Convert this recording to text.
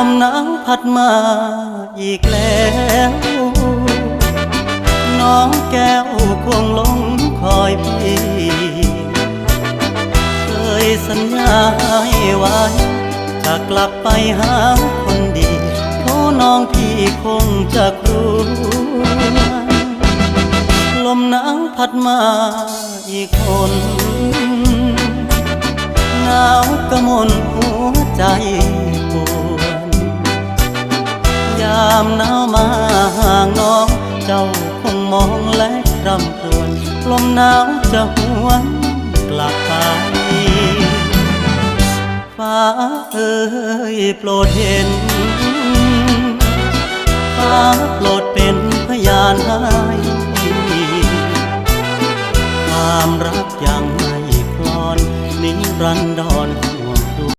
มหนาวพัดมาอีกแล้วน้องแก้วคงหลงคอยพี่เคยสัญญาให้ไว้จะกลับไปหาคนดีโอ้น้องพี่คงจะกลัวลมหนาวพัดมาอีกคนหนาวกระมนหัวใจปวดยามหนาวมาห่างน้องเจ้าคงมองและรำครวญลมหนาวจะหวนกลับไปฟ้าเอ่ยโปรดเห็นฟ้าโปรดเป็นพยานให้ความรักยังไม่คลอนนิรันดร